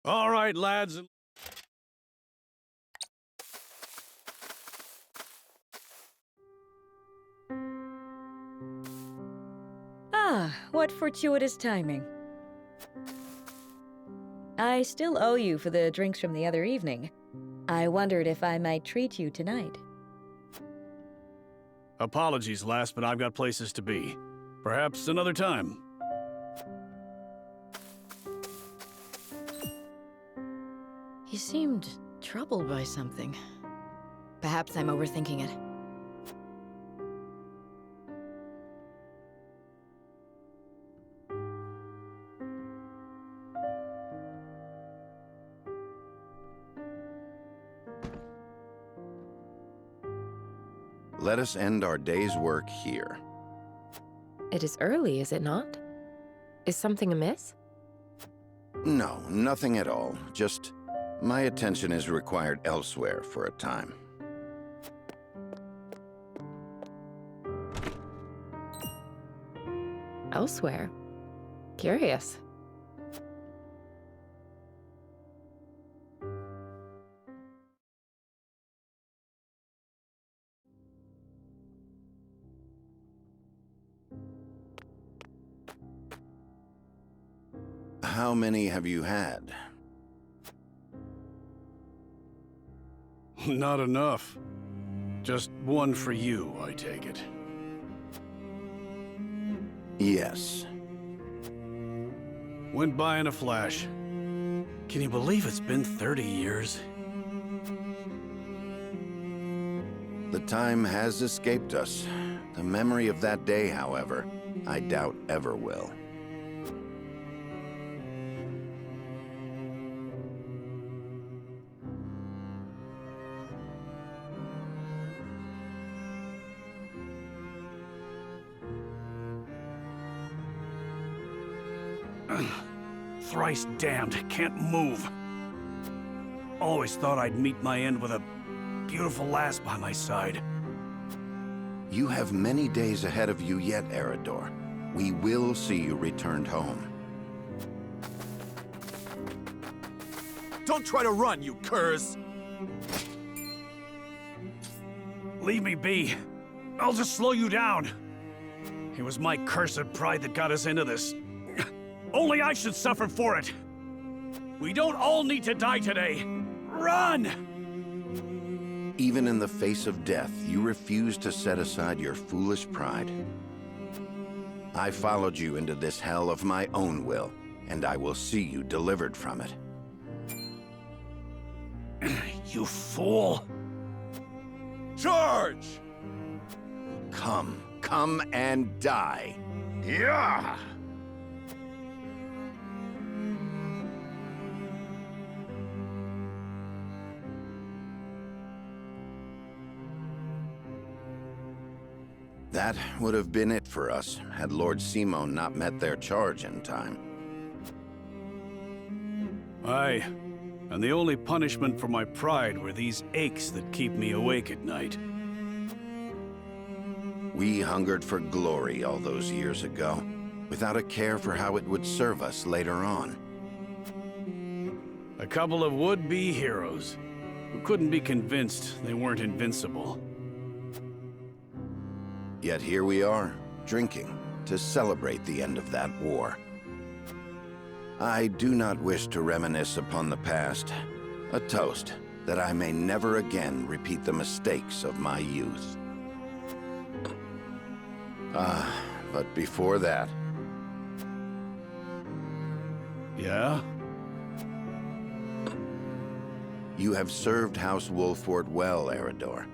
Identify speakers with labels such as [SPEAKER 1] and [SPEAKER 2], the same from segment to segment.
[SPEAKER 1] All right, lads.
[SPEAKER 2] Ah, what fortuitous timing. I still owe you for the drinks from the other evening. I wondered if I might treat you tonight.
[SPEAKER 1] Apologies, lass, but I've got places to be. Perhaps another time.
[SPEAKER 3] He seemed troubled by something. Perhaps I'm overthinking it.
[SPEAKER 4] Let us end our day's work here.
[SPEAKER 5] It is early, is it not? Is something amiss?
[SPEAKER 4] No, nothing at all. Just my attention is required elsewhere for a time.
[SPEAKER 5] Elsewhere? Curious.
[SPEAKER 4] How many have you had?
[SPEAKER 1] Not enough. Just one for you, I take it.
[SPEAKER 4] Yes.
[SPEAKER 1] Went by in a flash. Can you believe it's been 30 years?
[SPEAKER 4] The time has escaped us. The memory of that day, however, I doubt ever will.
[SPEAKER 1] Thrice damned, can't move. Always thought I'd meet my end with a beautiful lass by my side.
[SPEAKER 4] You have many days ahead of you yet, Eredor. We will see you returned home.
[SPEAKER 6] Don't try to run, you curs!
[SPEAKER 1] Leave me be. I'll just slow you down. It was my cursed pride that got us into this. Only I should suffer for it. We don't all need to die today. Run!
[SPEAKER 4] Even in the face of death, you refuse to set aside your foolish pride. I followed you into this hell of my own will, and I will see you delivered from it.
[SPEAKER 1] You fool!
[SPEAKER 6] Charge!
[SPEAKER 4] Come and die. Yeah! That would have been it for us, had Lord Simon not met their charge in time.
[SPEAKER 1] Aye, and the only punishment for my pride were these aches that keep me awake at night.
[SPEAKER 4] We hungered for glory all those years ago, without a care for how it would serve us later on.
[SPEAKER 1] A couple of would-be heroes who couldn't be convinced they weren't invincible.
[SPEAKER 4] Yet here we are, drinking, to celebrate the end of that war. I do not wish to reminisce upon the past. A toast that I may never again repeat the mistakes of my youth. But before that...
[SPEAKER 1] Yeah?
[SPEAKER 4] You have served House Wolford well, Eredor.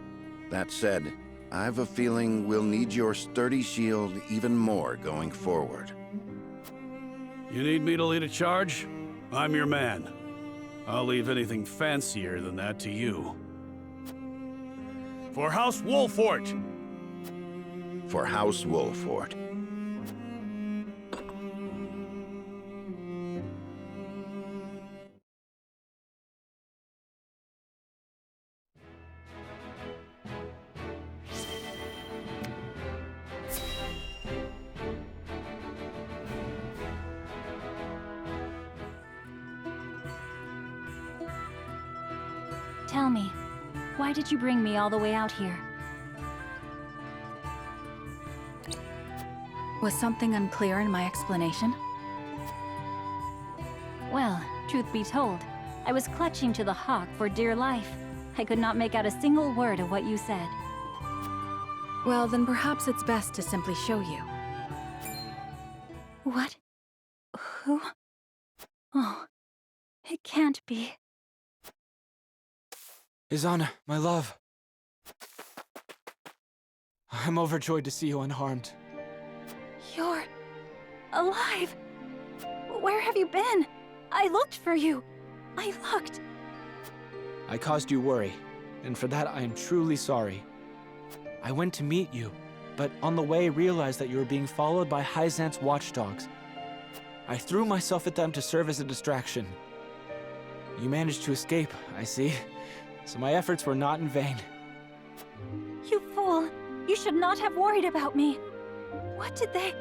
[SPEAKER 4] That said, I've a feeling we'll need your sturdy shield even more going forward.
[SPEAKER 1] You need me to lead a charge? I'm your man. I'll leave anything fancier than that to you. For House Wolford!
[SPEAKER 4] For House Wolford.
[SPEAKER 7] tell me, why did you bring me all the way out here?
[SPEAKER 8] Was something unclear in my explanation?
[SPEAKER 7] Well, truth be told, I was clutching to the hawk for dear life. I could not make out a single word of what you said.
[SPEAKER 8] Well, then perhaps it's best to simply show you.
[SPEAKER 7] What? Who? Oh, it can't be.
[SPEAKER 9] Izana, my love. I'm overjoyed to see you unharmed.
[SPEAKER 7] You're alive. Where have you been? I looked for you. I looked.
[SPEAKER 9] I caused you worry, and for that I am truly sorry. I went to meet you, but on the way realized that you were being followed by Hyzant's watchdogs. I threw myself at them to serve as a distraction. You managed to escape, I see, so my efforts were not in vain.
[SPEAKER 7] You fool. You should not have worried about me. What did they...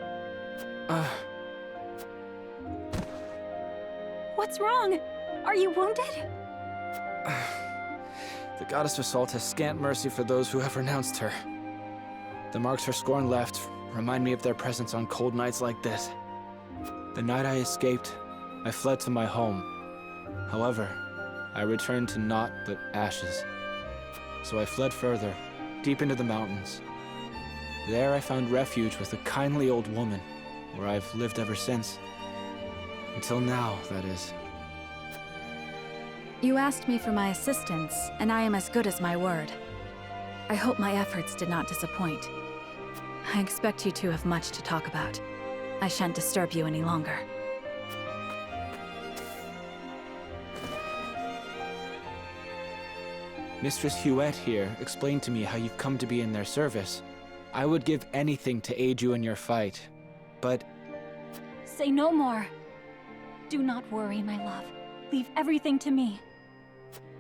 [SPEAKER 7] What's wrong? Are you wounded?
[SPEAKER 9] The goddess Assault has scant mercy for those who have renounced her. The marks her scorn left remind me of their presence on cold nights like this. The night I escaped, I fled to my home. However, I returned to naught but ashes. So I fled further, deep into the mountains. There I found refuge with a kindly old woman, where I've lived ever since. Until now, that is.
[SPEAKER 8] You asked me for my assistance, and I am as good as my word. I hope my efforts did not disappoint. I expect you two have much to talk about. I shan't disturb you any longer.
[SPEAKER 9] Mistress Huette here explained to me how you've come to be in their service. I would give anything to aid you in your fight, but...
[SPEAKER 7] Say no more. Do not worry, my love. Leave everything to me.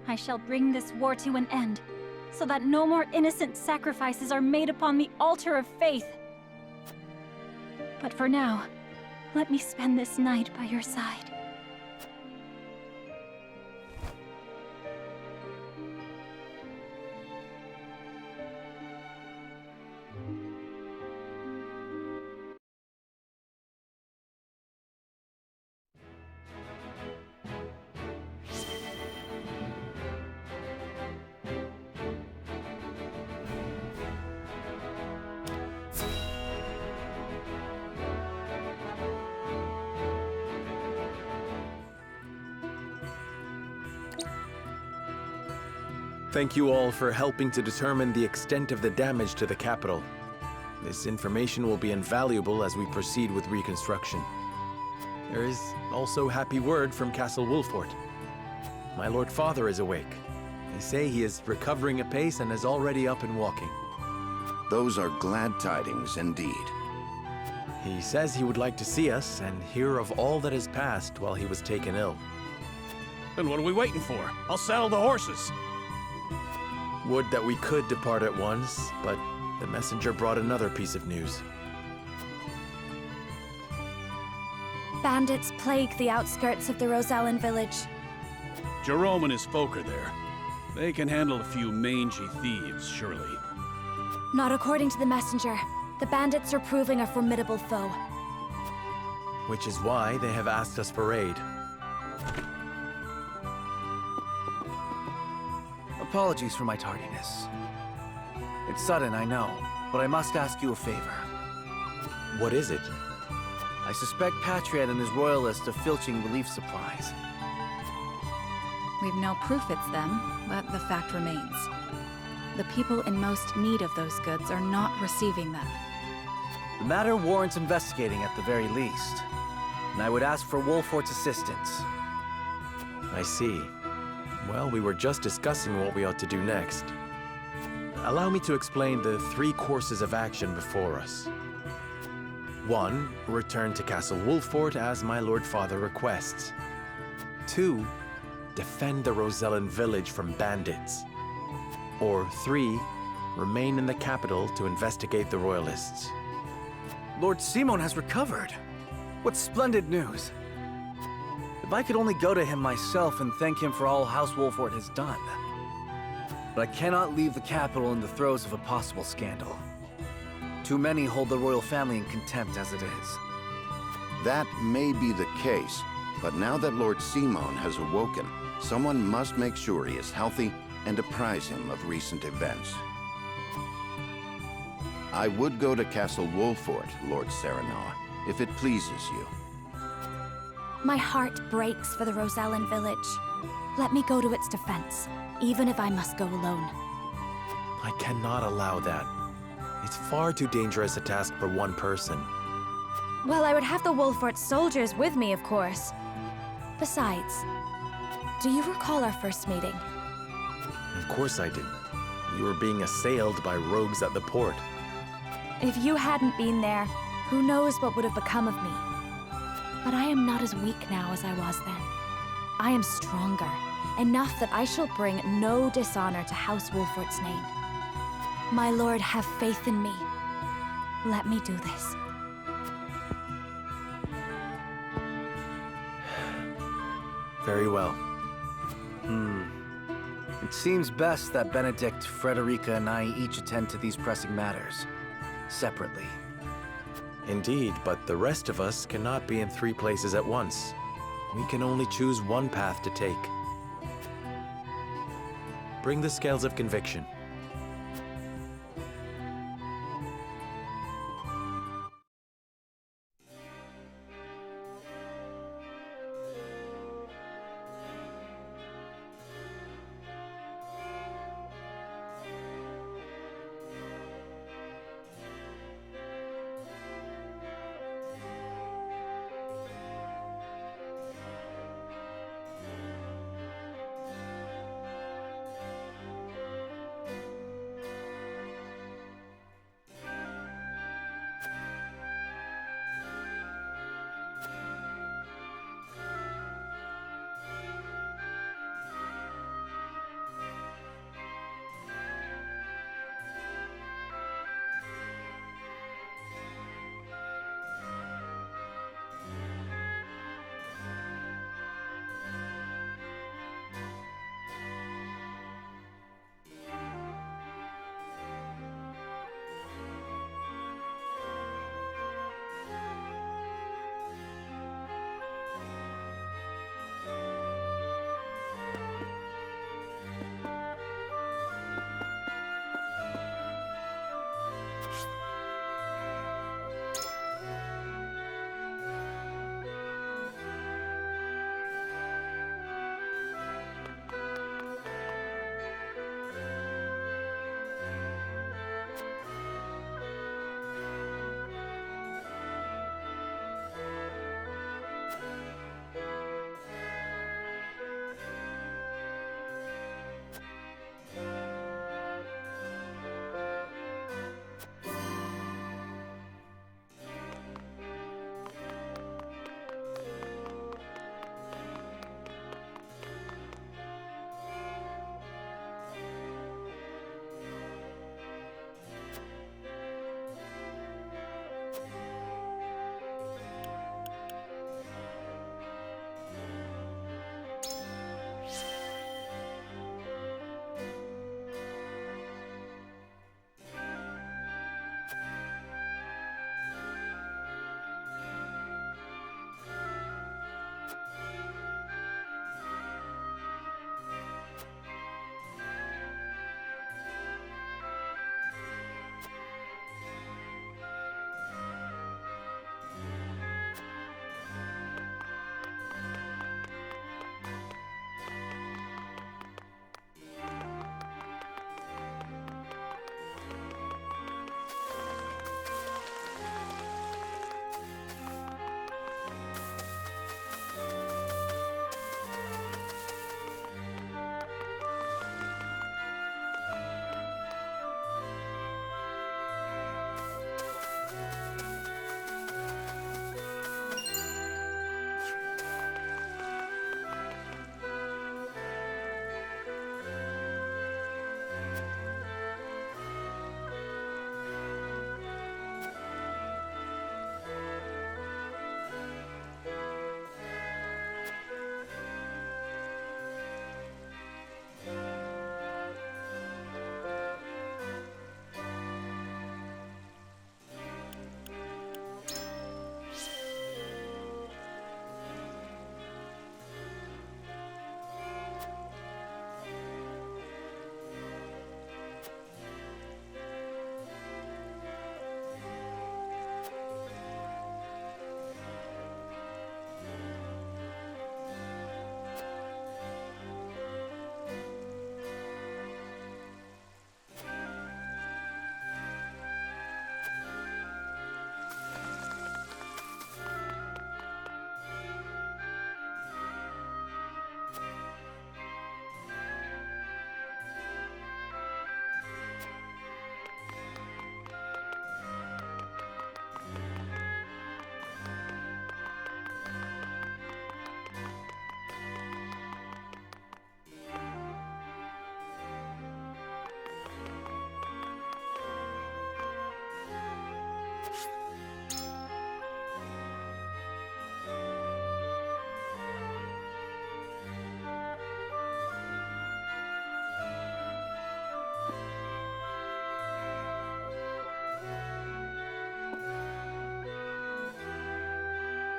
[SPEAKER 7] I shall bring this war to an end, so that no more innocent sacrifices are made upon the altar of faith. But for now, let me spend this night by your side.
[SPEAKER 6] Thank you all for helping to determine the extent of the damage to the capital. This information will be invaluable as we proceed with reconstruction. There is also happy word from Castle Wolfort. My Lord Father is awake. They say he is recovering apace and is already up and walking.
[SPEAKER 4] Those are glad tidings indeed.
[SPEAKER 6] He says he would like to see us and hear of all that has passed while he was taken ill.
[SPEAKER 1] Then what are we waiting for? I'll saddle the horses.
[SPEAKER 6] Would that we could depart at once, but the messenger brought another piece of news.
[SPEAKER 7] Bandits plague the outskirts of the Rosellan village.
[SPEAKER 1] Jerome and his folk are there. They can handle a few mangy thieves, surely.
[SPEAKER 7] Not according to the messenger. The bandits are proving a formidable foe.
[SPEAKER 6] Which is why they have asked us for aid.
[SPEAKER 10] Apologies for my tardiness. It's sudden, I know, but I must ask you a favor.
[SPEAKER 6] What is it?
[SPEAKER 10] I suspect Patriot and his royalists of filching relief supplies.
[SPEAKER 8] We've no proof it's them, but the fact remains. The people in most need of those goods are not receiving them.
[SPEAKER 10] The matter warrants investigating at the very least, and I would ask for Wolfort's assistance.
[SPEAKER 6] I see. Well, we were just discussing what we ought to do next. Allow me to explain the 3 courses of action before us. 1. Return to Castle Wolfort as my Lord Father requests. 2. Defend the Rosellan village from bandits. Or 3. Remain in the capital to investigate the Royalists.
[SPEAKER 10] Lord Simon has recovered. What splendid news. If I could only go to him myself and thank him for all House Wolfort has done. but I cannot leave the capital in the throes of a possible scandal. Too many hold the royal family in contempt as it is.
[SPEAKER 4] That may be the case, but now that Lord Simon has awoken, someone must make sure he is healthy and apprise him of recent events. I would go to Castle Wolfort, Lord Serenoa, if it pleases you.
[SPEAKER 11] My heart breaks for the Rosellen village. Let me go to its defense, even if I must go alone.
[SPEAKER 6] I cannot allow that. It's far too dangerous a task for one person.
[SPEAKER 11] Well, I would have the Wolfort soldiers with me, of course. Besides, do you recall our first meeting?
[SPEAKER 6] Of course I do. You were being assailed by rogues at the port.
[SPEAKER 11] If you hadn't been there, who knows what would have become of me. But I am not as weak now as I was then. I am stronger, enough that I shall bring no dishonor to House Wolfort's name. My lord, have faith in me. Let me do this.
[SPEAKER 6] Very well.
[SPEAKER 10] It seems best that Benedict, Frederica, and I each attend to these pressing matters, separately.
[SPEAKER 6] Indeed, but the rest of us cannot be in 3 places at once. We can only choose one path to take. Bring the scales of conviction.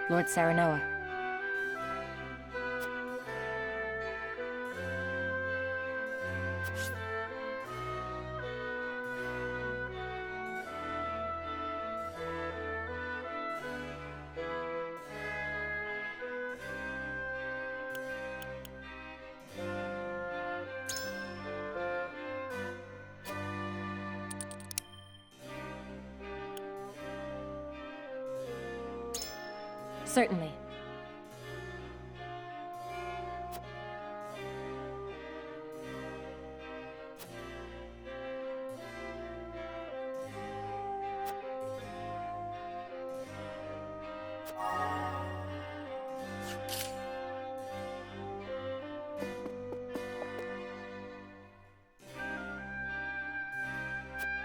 [SPEAKER 11] Lord Serenoa. Certainly.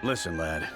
[SPEAKER 1] Listen, lad.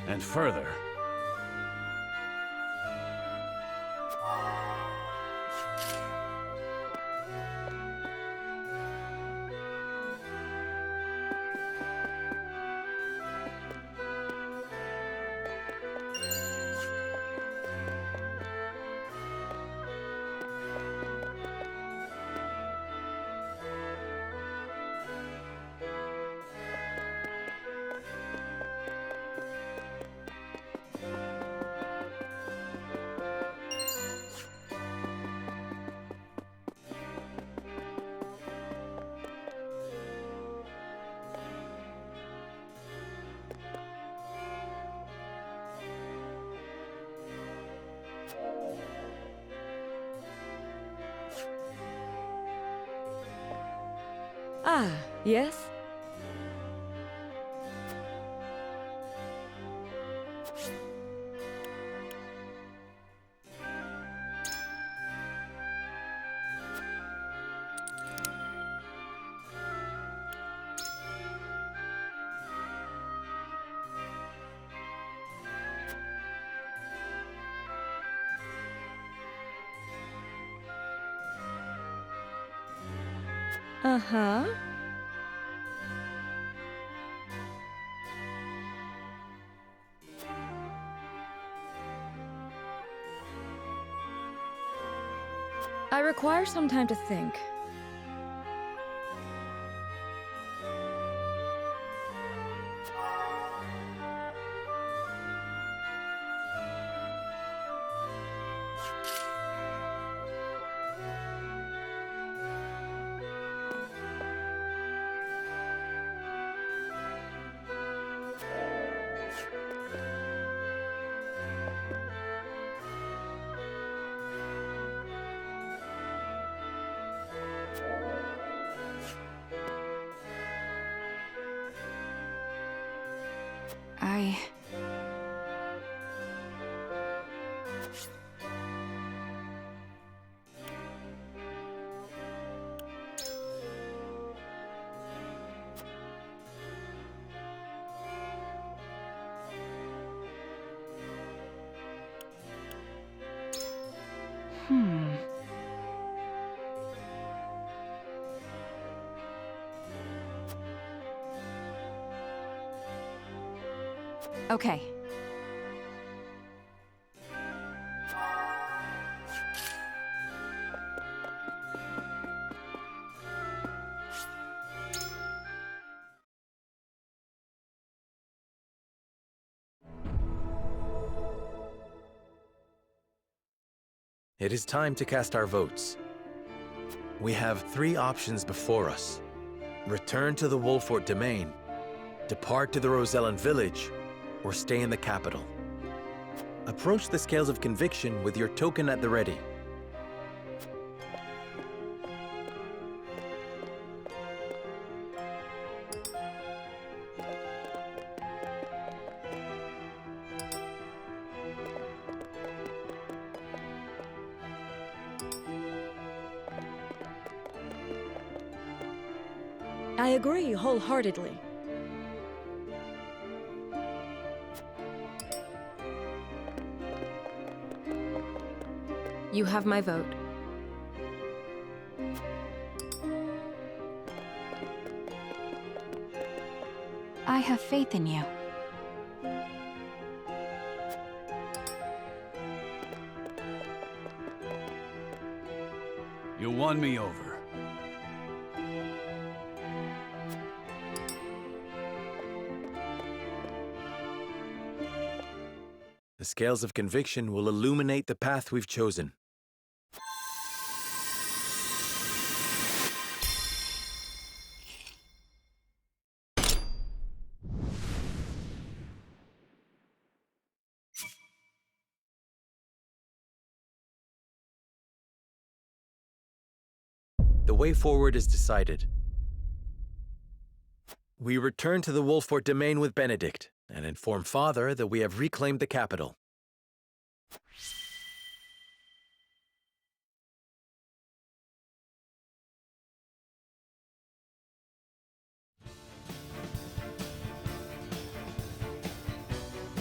[SPEAKER 1] And further.
[SPEAKER 2] Ah, yes? Uh-huh. I require some time to think.
[SPEAKER 11] Okay.
[SPEAKER 6] It is time to cast our votes. We have 3 options before us. Return to the Wolfort domain, depart to the Rosellan village, or stay in the capital. Approach the scales of conviction with your token at the ready.
[SPEAKER 2] I agree wholeheartedly.
[SPEAKER 5] You have my vote.
[SPEAKER 8] I have faith in you.
[SPEAKER 1] You won me over.
[SPEAKER 6] The scales of conviction will illuminate the path we've chosen. The way forward is decided. We return to the Wolfort domain with Benedict, and inform Father that we have reclaimed the capital.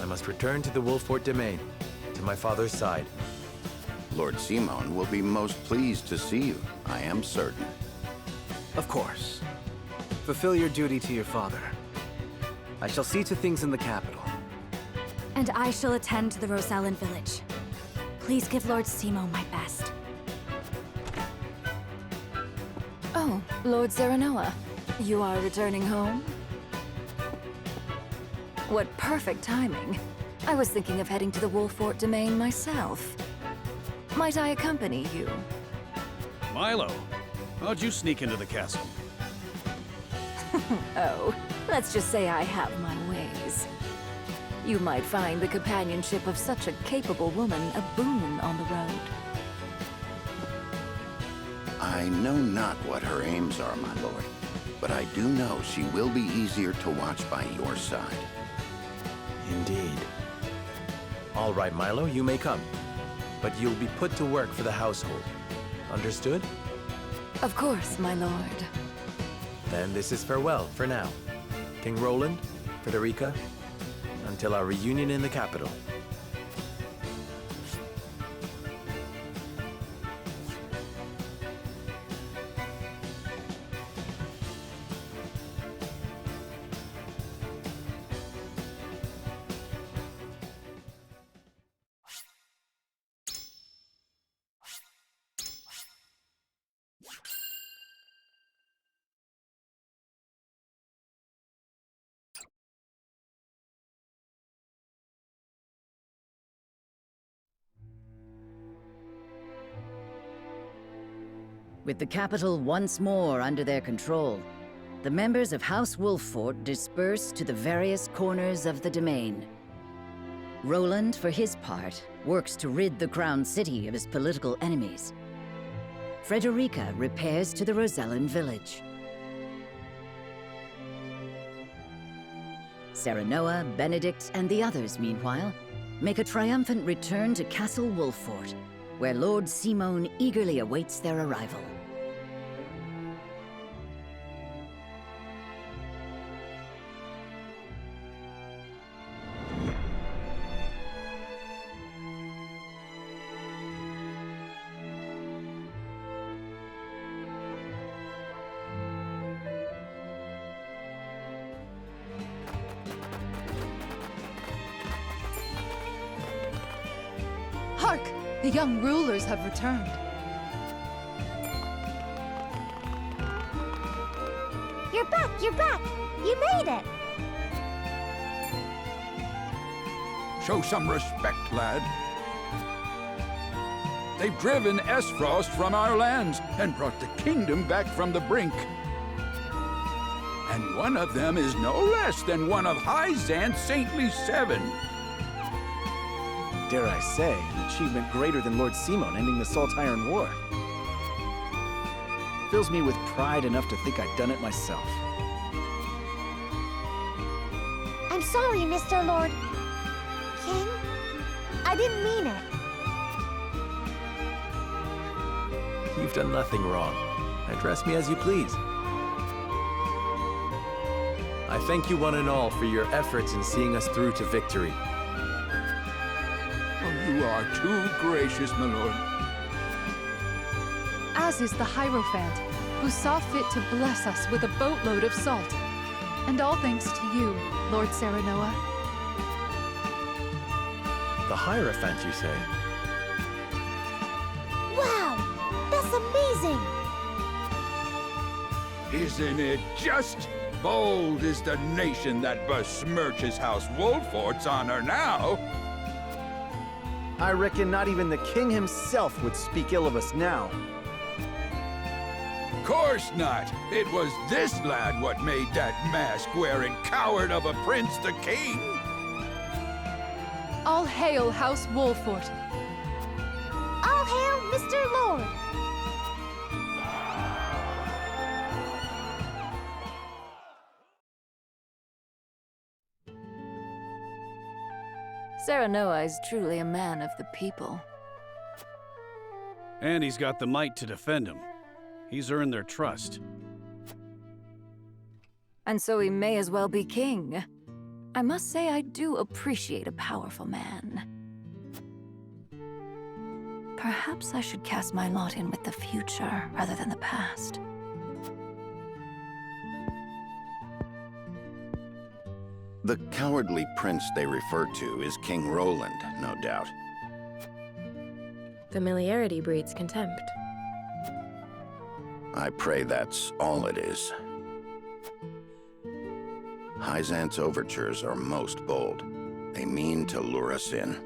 [SPEAKER 6] I must return to the Wolfort domain, to my father's side.
[SPEAKER 4] Lord Simon will be most pleased to see you, I am certain.
[SPEAKER 10] Of course. Fulfill your duty to your father. I shall see to things in the capital.
[SPEAKER 11] And I shall attend to the Rosellan village. Please give Lord Simo my best. Oh, Lord Zeranoa. You are returning home? What perfect timing. I was thinking of heading to the Wolfort domain myself. Might I accompany you?
[SPEAKER 1] Milo, how'd you sneak into the castle?
[SPEAKER 11] Oh, let's just say I have my ways. You might find the companionship of such a capable woman a boon on the road.
[SPEAKER 4] I know not what her aims are, my lord, but I do know she will be easier to watch by your side.
[SPEAKER 6] Indeed. All right, Milo, you may come. But you'll be put to work for the household. Understood?
[SPEAKER 11] Of course, my lord.
[SPEAKER 6] Then this is farewell for now. King Roland, Frederica, until our reunion in the capital.
[SPEAKER 12] With the capital once more under their control, the members of House Wolfort disperse to the various corners of the domain. Roland, for his part, works to rid the Crown City of his political enemies. Frederica repairs to the Rosellan village. Serenoa, Benedict, and the others, meanwhile, make a triumphant return to Castle Wolfort, where Lord Simon eagerly awaits their arrival.
[SPEAKER 13] Hark! The young rulers have returned.
[SPEAKER 14] You're back! You're back! You made it!
[SPEAKER 15] Show some respect, lad. They've driven Esfrost from our lands and brought the kingdom back from the brink. And one of them is no less than one of High Zant's saintly 7.
[SPEAKER 10] Dare I say, an achievement greater than Lord Simon ending the Saltiron War. Fills me with pride enough to think I'd done it myself.
[SPEAKER 14] I'm sorry, Mr. Lord... King? I didn't mean it.
[SPEAKER 6] You've done nothing wrong. Address me as you please. I thank you one and all for your efforts in seeing us through to victory.
[SPEAKER 15] Oh, you are too gracious, my lord.
[SPEAKER 13] As is the Hierophant, who saw fit to bless us with a boatload of salt. And all thanks to you, Lord Serenoa.
[SPEAKER 6] The Hierophant, you say?
[SPEAKER 14] Wow! That's amazing!
[SPEAKER 15] Isn't it just? Bold is the nation that besmirches House Wolfort's honor now.
[SPEAKER 10] I reckon not even the king himself would speak ill of us now.
[SPEAKER 15] Course not. It was this lad what made that mask-wearing coward of a prince the king.
[SPEAKER 13] All hail House Wolfort.
[SPEAKER 14] All hail Mr. Lord!
[SPEAKER 8] Serenoa is truly a man of the people.
[SPEAKER 1] And he's got the might to defend him. He's earned their trust.
[SPEAKER 8] And so he may as well be king. I must say I do appreciate a powerful man. Perhaps I should cast my lot in with the future rather than the past.
[SPEAKER 4] The cowardly prince they refer to is King Roland, no doubt.
[SPEAKER 5] Familiarity breeds contempt.
[SPEAKER 4] I pray that's all it is. Hyzant's overtures are most bold. They mean to lure us in.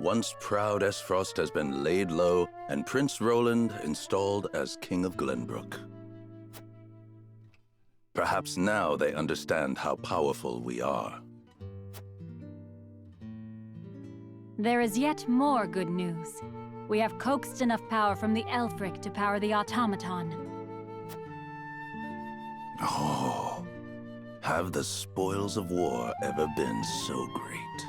[SPEAKER 16] Once proud Esfrost has been laid low, and Prince Roland installed as King of Glenbrook. Perhaps now they understand how powerful we are.
[SPEAKER 7] There is yet more good news. We have coaxed enough power from the Elfric to power the automaton.
[SPEAKER 16] Oh, have the spoils of war ever been so great?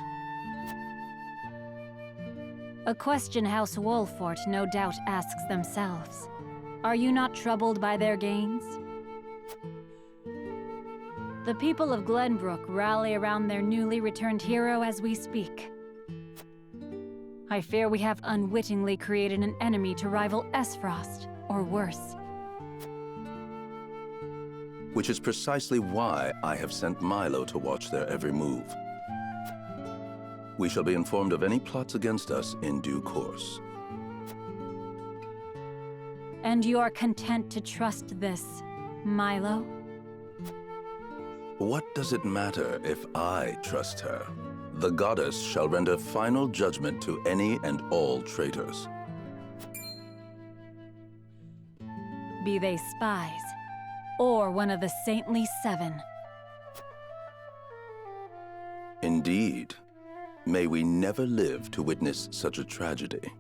[SPEAKER 7] A question House Wolfort no doubt asks themselves. Are you not troubled by their gains? The people of Glenbrook rally around their newly returned hero as we speak. I fear we have unwittingly created an enemy to rival Esfrost, or worse.
[SPEAKER 16] Which is precisely why I have sent Milo to watch their every move. We shall be informed of any plots against us in due course.
[SPEAKER 7] And you are content to trust this, Milo?
[SPEAKER 16] What does it matter if I trust her? The goddess shall render final judgment to any and all traitors.
[SPEAKER 7] Be they spies, or one of the Saintly Seven.
[SPEAKER 16] Indeed. May we never live to witness such a tragedy.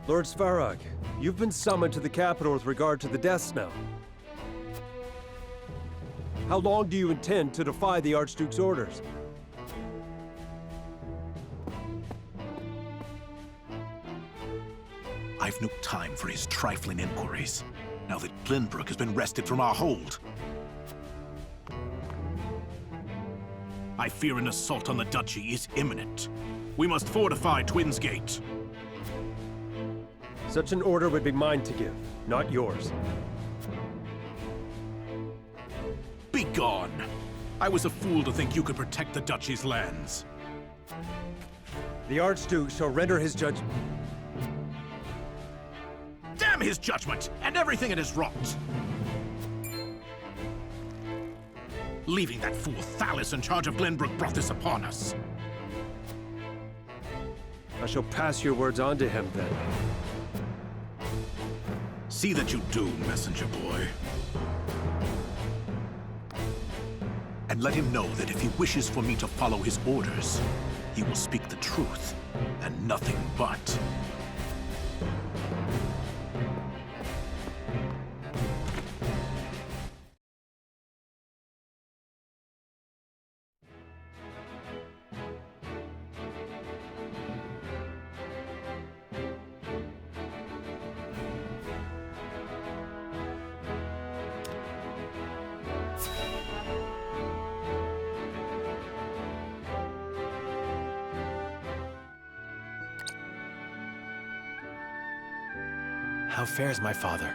[SPEAKER 17] Lord Svarog, you've been summoned to the capital with regard to the Death Snow. How long do you intend to defy the Archduke's orders?
[SPEAKER 18] I've no time for his trifling inquiries, now that Glenbrook has been wrested from our hold. I fear an assault on the Duchy is imminent. We must fortify Twins Gate.
[SPEAKER 17] Such an order would be mine to give, not yours.
[SPEAKER 18] Begone! I was a fool to think you could protect the Duchy's lands.
[SPEAKER 17] The Archduke shall render his judgment.
[SPEAKER 18] Damn his judgment, and everything it has wrought! Leaving that fool Thalis in charge of Glenbrook brought this upon us.
[SPEAKER 17] I shall pass your words on to him, then.
[SPEAKER 18] See that you do, messenger boy. And let him know that if he wishes for me to follow his orders, he will speak the truth, and nothing but.
[SPEAKER 6] How fares my father?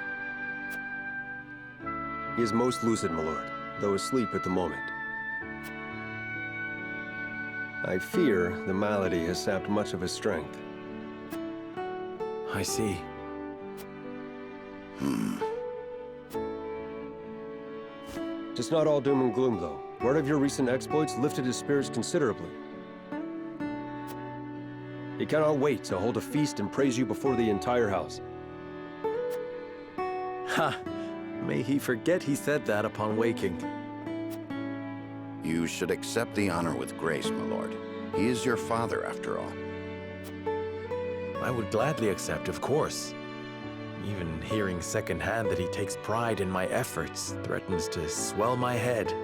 [SPEAKER 17] He is most lucid, my lord, though asleep at the moment. I fear the malady has sapped much of his strength.
[SPEAKER 6] I see.
[SPEAKER 17] It's not all doom and gloom, though. Word of your recent exploits lifted his spirits considerably. He cannot wait to hold a feast and praise you before the entire house.
[SPEAKER 6] Ha! May he forget he said that upon waking.
[SPEAKER 4] You should accept the honor with grace, my lord. He is your father, after all.
[SPEAKER 6] I would gladly accept, of course. Even hearing secondhand that he takes pride in my efforts threatens to swell my head.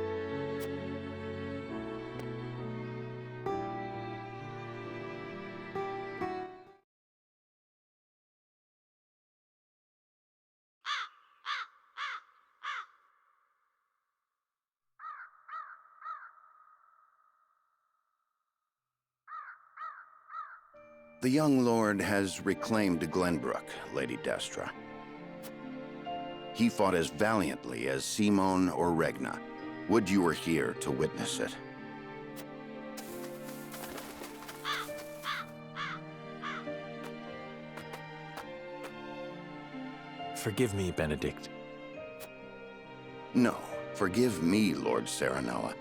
[SPEAKER 4] The young lord has reclaimed Glenbrook, Lady Destra. He fought as valiantly as Simon or Regna. Would you were here to witness it.
[SPEAKER 6] Forgive me, Benedict.
[SPEAKER 4] No, forgive me, Lord Serenoa.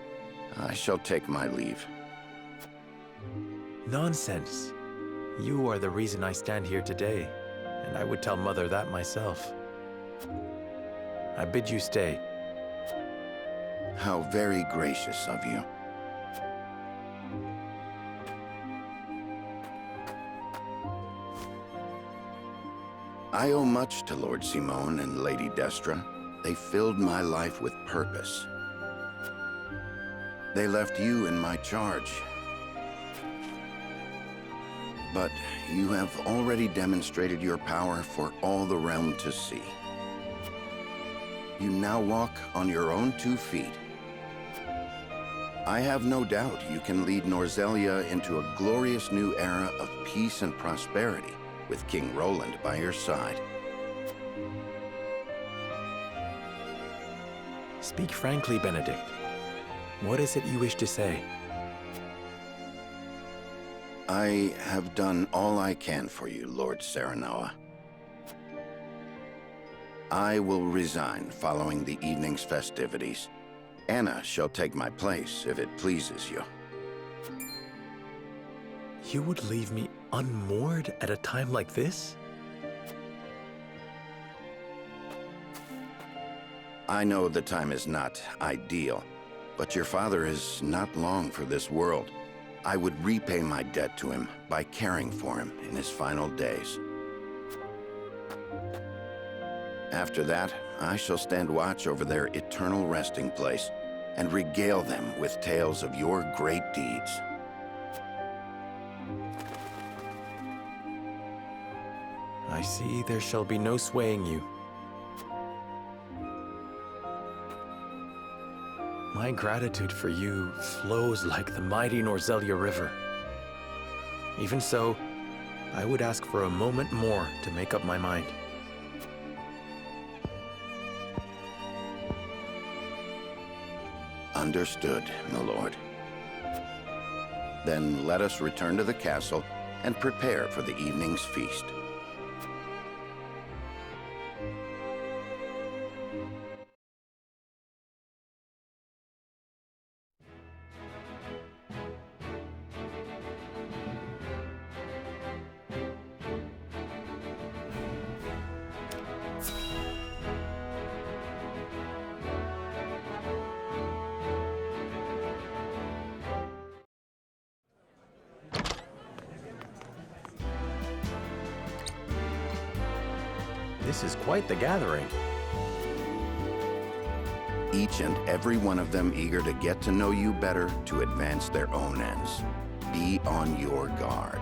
[SPEAKER 4] I shall take my leave.
[SPEAKER 6] Nonsense. You are the reason I stand here today, and I would tell Mother that myself. I bid you stay.
[SPEAKER 4] How very gracious of you. I owe much to Lord Simon and Lady Destra. They filled my life with purpose. They left you in my charge. But you have already demonstrated your power for all the realm to see. You now walk on your own 2 feet. I have no doubt you can lead Norzelia into a glorious new era of peace and prosperity, with King Roland by your side.
[SPEAKER 6] Speak frankly, Benedict. What is it you wish to say?
[SPEAKER 4] I have done all I can for you, Lord Serenoa. I will resign following the evening's festivities. Anna shall take my place if it pleases you.
[SPEAKER 6] You would leave me unmoored at a time like this?
[SPEAKER 4] I know the time is not ideal, but your father is not long for this world. I would repay my debt to him by caring for him in his final days. After that, I shall stand watch over their eternal resting place and regale them with tales of your great deeds.
[SPEAKER 6] I see there shall be no swaying you. My gratitude for you flows like the mighty Norzelia River. Even so, I would ask for a moment more to make up my mind.
[SPEAKER 4] Understood, my lord. Then let us return to the castle and prepare for the evening's feast.
[SPEAKER 6] This is quite the gathering.
[SPEAKER 4] Each and every one of them eager to get to know you better to advance their own ends. Be on your guard.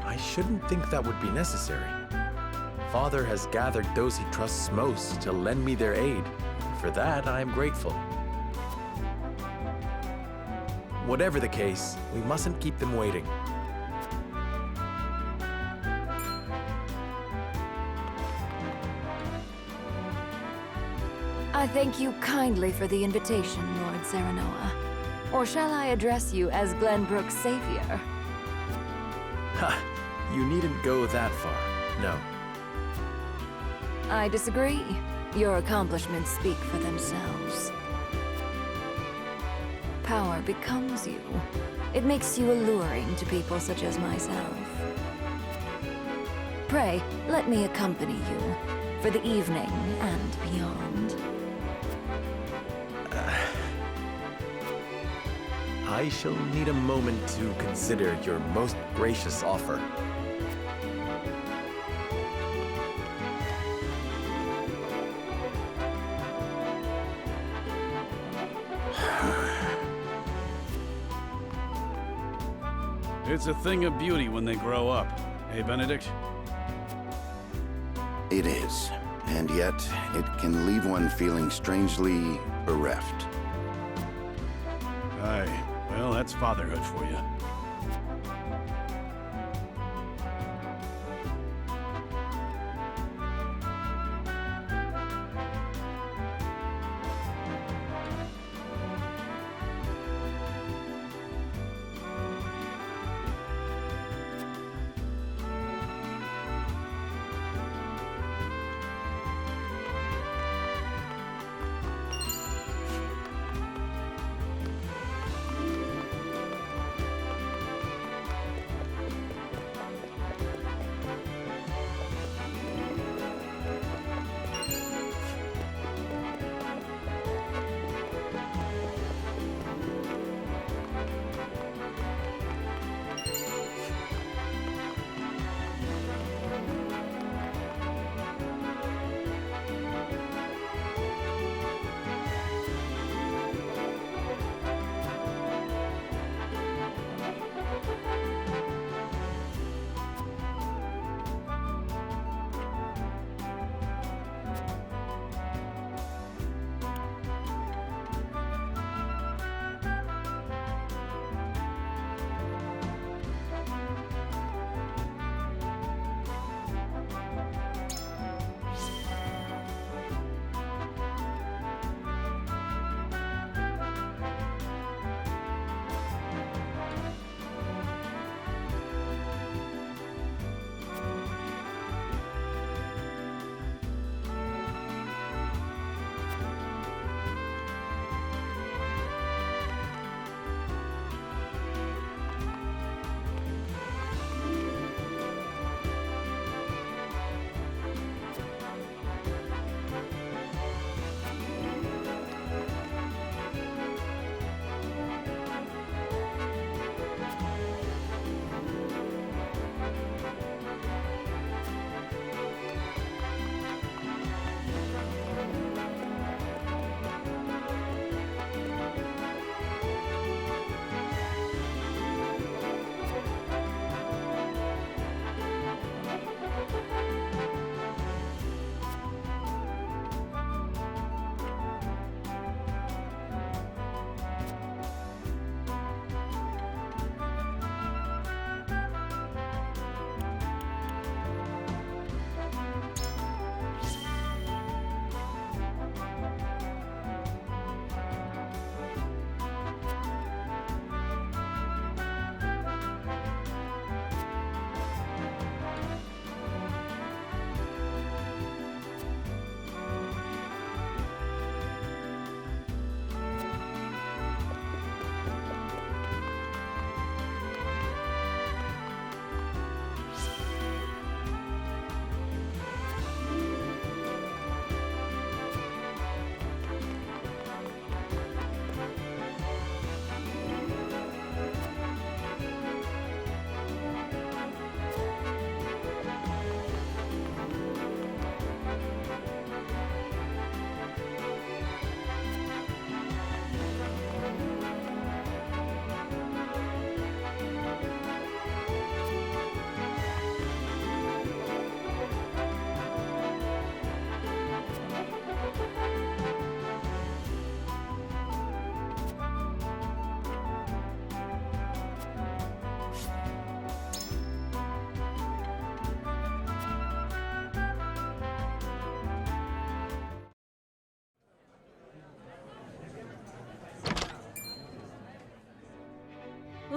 [SPEAKER 6] I shouldn't think that would be necessary. Father has gathered those he trusts most to lend me their aid. For that, I am grateful. Whatever the case, we mustn't keep them waiting.
[SPEAKER 11] I thank you kindly for the invitation, Lord Serenoa. Or shall I address you as Glenbrook's savior?
[SPEAKER 6] Ha! You needn't go that far, no.
[SPEAKER 11] I disagree. Your accomplishments speak for themselves. Power becomes you. It makes you alluring to people such as myself. Pray, let me accompany you for the evening and beyond.
[SPEAKER 6] I shall need a moment to consider your most gracious offer.
[SPEAKER 1] It's a thing of beauty when they grow up. Hey, Benedict?
[SPEAKER 4] It is, and yet it can leave one feeling strangely bereft.
[SPEAKER 1] Aye, well, that's fatherhood for you.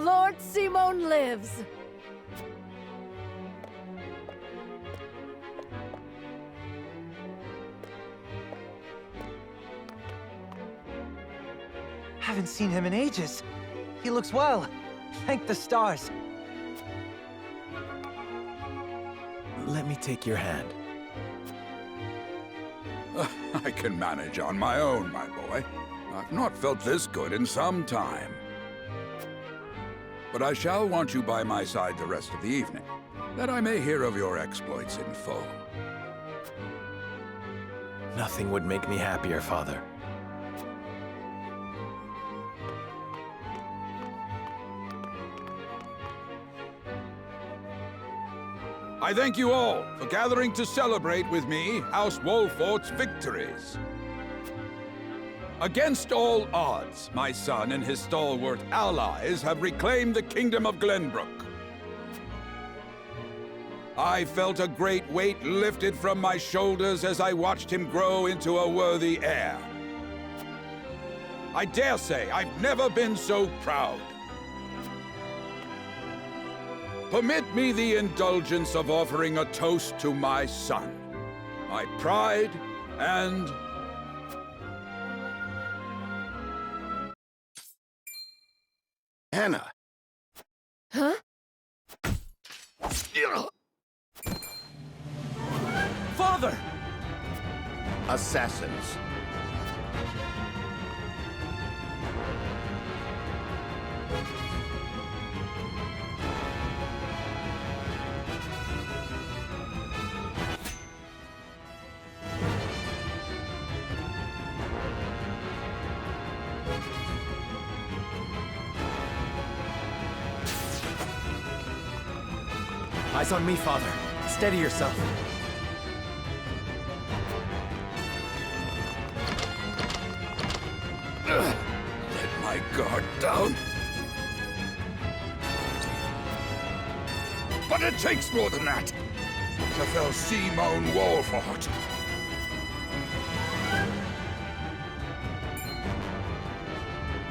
[SPEAKER 19] Lord Simon lives!
[SPEAKER 20] Haven't seen him in ages. He looks well. Thank the stars.
[SPEAKER 6] Let me take your hand.
[SPEAKER 15] I can manage on my own, my boy. I've not felt this good in some time. But I shall want you by my side the rest of the evening, that I may hear of your exploits in full.
[SPEAKER 6] Nothing would make me happier, Father.
[SPEAKER 15] I thank you all for gathering to celebrate with me House Wolfort's victories. Against all odds, my son and his stalwart allies have reclaimed the Kingdom of Glenbrook. I felt a great weight lifted from my shoulders as I watched him grow into a worthy heir. I dare say I've never been so proud. Permit me the indulgence of offering a toast to my son, my pride and...
[SPEAKER 4] Hannah!
[SPEAKER 5] Huh?
[SPEAKER 6] Father!
[SPEAKER 4] Assassins.
[SPEAKER 6] Eyes on me, Father. Steady yourself.
[SPEAKER 15] Let my guard down. But it takes more than that to fell Simon Wolfort.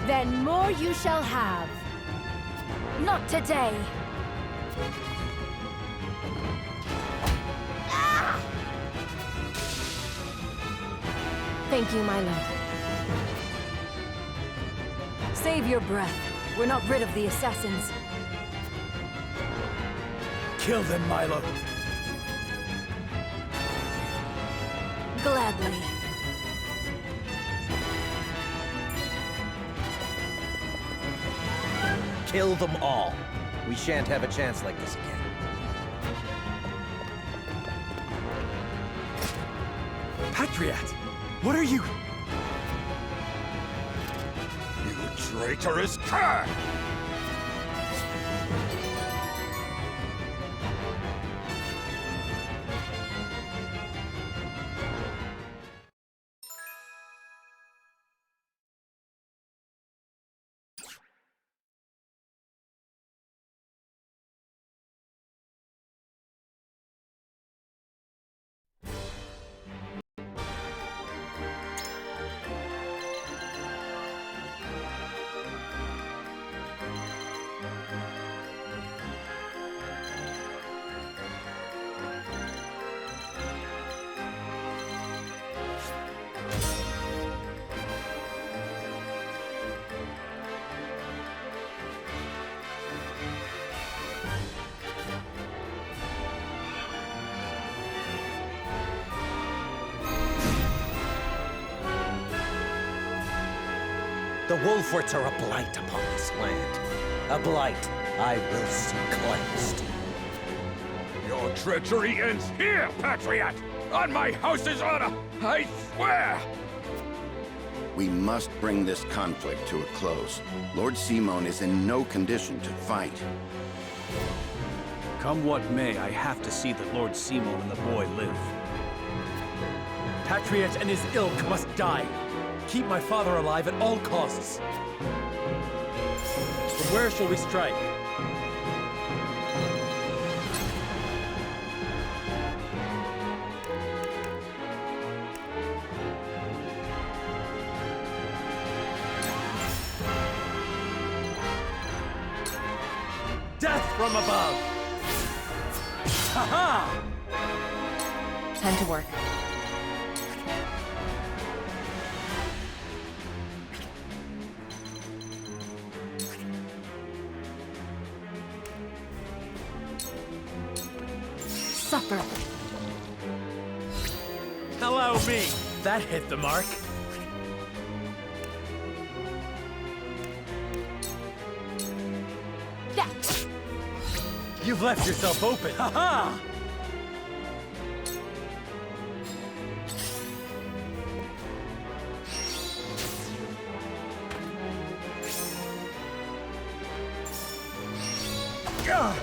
[SPEAKER 11] Then more you shall have. Not today.
[SPEAKER 5] Thank you, my love.
[SPEAKER 8] Save your breath. We're not rid of the assassins.
[SPEAKER 6] Kill them, Milo.
[SPEAKER 8] Gladly.
[SPEAKER 10] Kill them all. We shan't have a chance like this again.
[SPEAKER 6] Patriot! What are you?
[SPEAKER 15] You traitorous cur!
[SPEAKER 10] The Wolforts are a blight upon this land. A blight I will see cleansed.
[SPEAKER 15] Your treachery ends here, Patriot! On my house's honor, I swear!
[SPEAKER 4] We must bring this conflict to a close. Lord Simon is in no condition to fight.
[SPEAKER 1] Come what may, I have to see that Lord Simon and the boy live.
[SPEAKER 6] Patriot and his ilk must die. Keep my father alive at all costs. From where shall we strike? from above! Ha-ha!
[SPEAKER 5] Time to work.
[SPEAKER 8] Suffer.
[SPEAKER 6] Allow me! That hit the mark.
[SPEAKER 8] Yeah.
[SPEAKER 6] You've left yourself open. Ha-ha! Gah!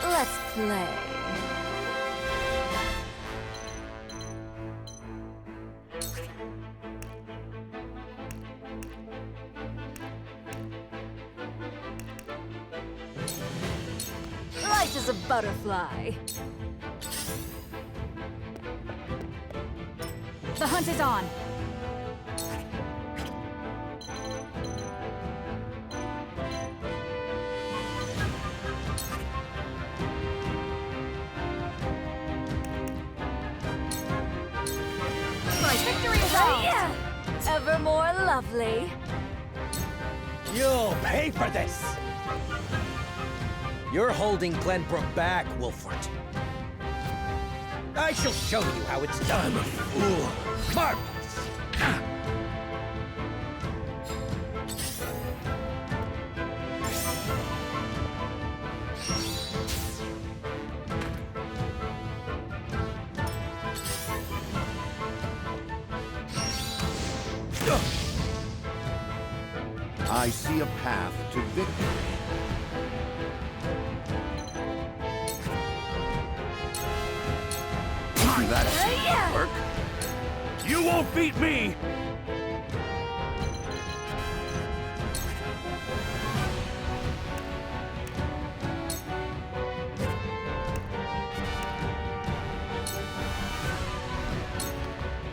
[SPEAKER 8] Let's play. Light as a butterfly. The hunt is on. My victory is ours! Ever more lovely.
[SPEAKER 10] You'll pay for this! You're holding Glenbrook back, Wolfort. I shall show you how it's done. I'm a fool. Marvelous!
[SPEAKER 4] I see a path to victory. That should work.
[SPEAKER 1] You won't beat me!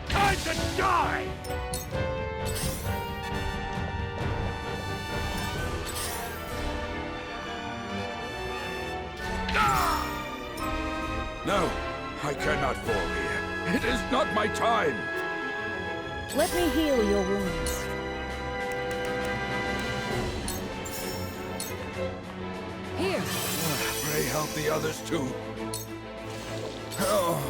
[SPEAKER 1] Time to die!
[SPEAKER 15] No, I cannot fall here. It is not my time.
[SPEAKER 2] Let me heal your wounds.
[SPEAKER 8] Here.
[SPEAKER 15] Pray help the others too. Oh.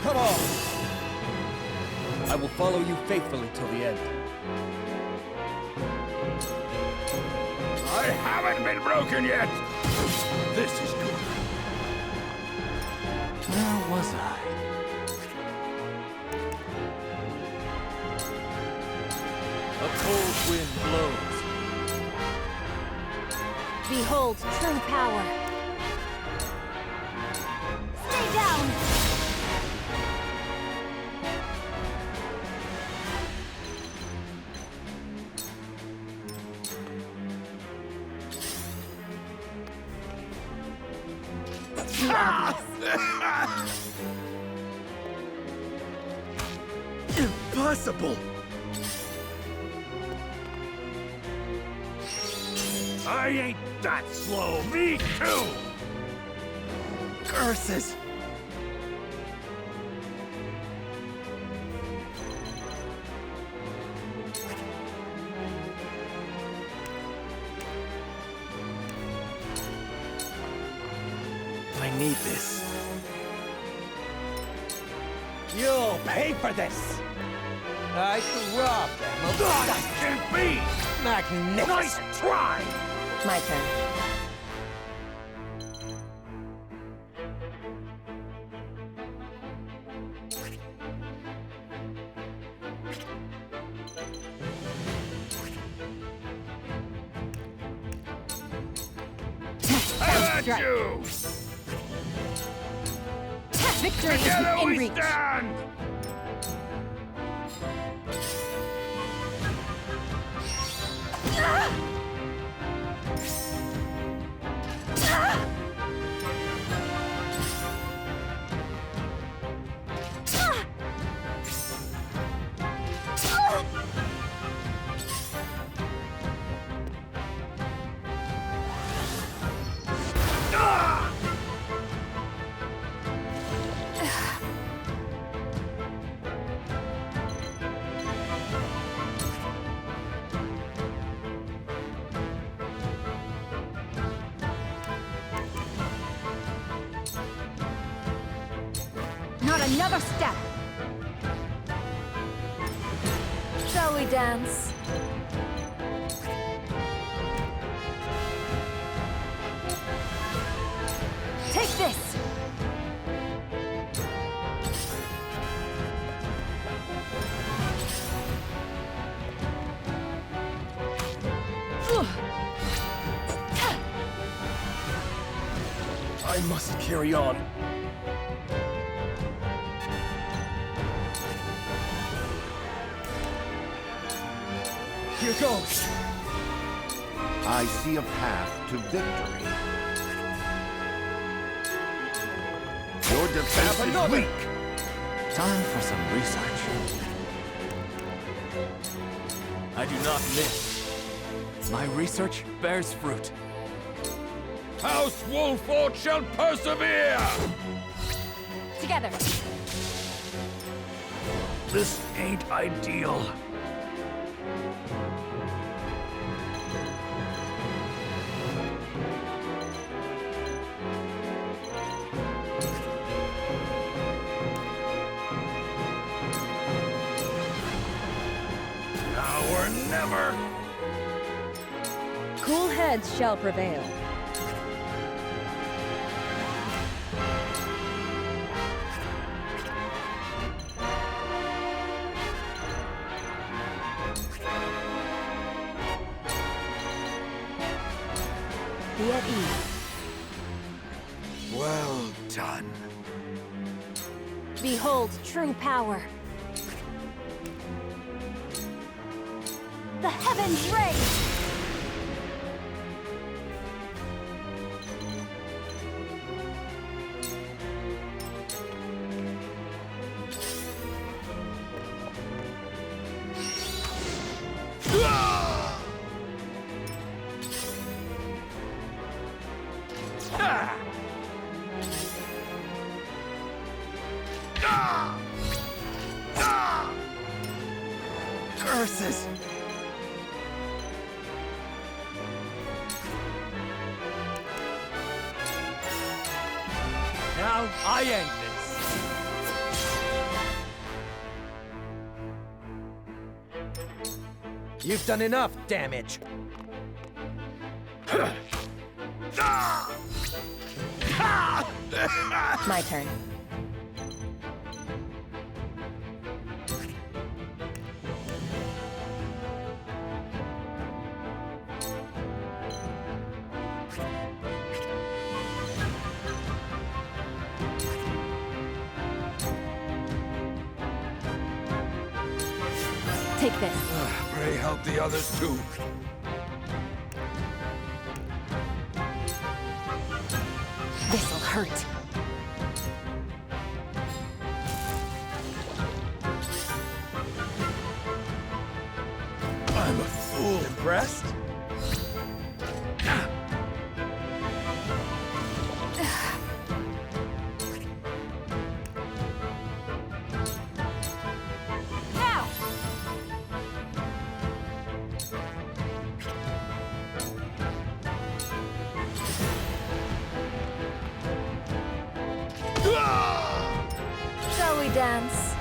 [SPEAKER 10] Come on! I will follow you faithfully till the end.
[SPEAKER 15] I haven't been broken yet. This is good.
[SPEAKER 6] Where was I? A cold wind blows.
[SPEAKER 7] Behold true power. Stay down!
[SPEAKER 6] Impossible!
[SPEAKER 1] I ain't that slow. Me too!
[SPEAKER 6] Curses! I need this.
[SPEAKER 10] You'll pay for this! I shall rob them of
[SPEAKER 1] That can't be!
[SPEAKER 10] magnificent!
[SPEAKER 1] Nice try!
[SPEAKER 5] My turn.
[SPEAKER 1] I let you!
[SPEAKER 8] Victory is
[SPEAKER 1] Together
[SPEAKER 8] in
[SPEAKER 1] we
[SPEAKER 8] reach.
[SPEAKER 1] stand!
[SPEAKER 11] Not another step! Shall we dance? Take this!
[SPEAKER 6] I must carry on. Here goes.
[SPEAKER 4] I see a path to victory. Your defense is weak.
[SPEAKER 6] Time for some research. I do not miss. My research bears fruit.
[SPEAKER 15] House Wolford shall persevere!
[SPEAKER 11] Together!
[SPEAKER 1] This ain't ideal. Now or never!
[SPEAKER 2] Cool heads shall prevail. Be at ease.
[SPEAKER 1] Well done.
[SPEAKER 7] Behold true power. The heavens raise!
[SPEAKER 6] Curses! Now I end this.
[SPEAKER 10] You've done enough damage.
[SPEAKER 2] My turn.
[SPEAKER 11] Take this.
[SPEAKER 15] Pray help the others too.
[SPEAKER 11] This'll hurt.
[SPEAKER 6] I'm a fool. Impressed?
[SPEAKER 11] Now! Shall we dance?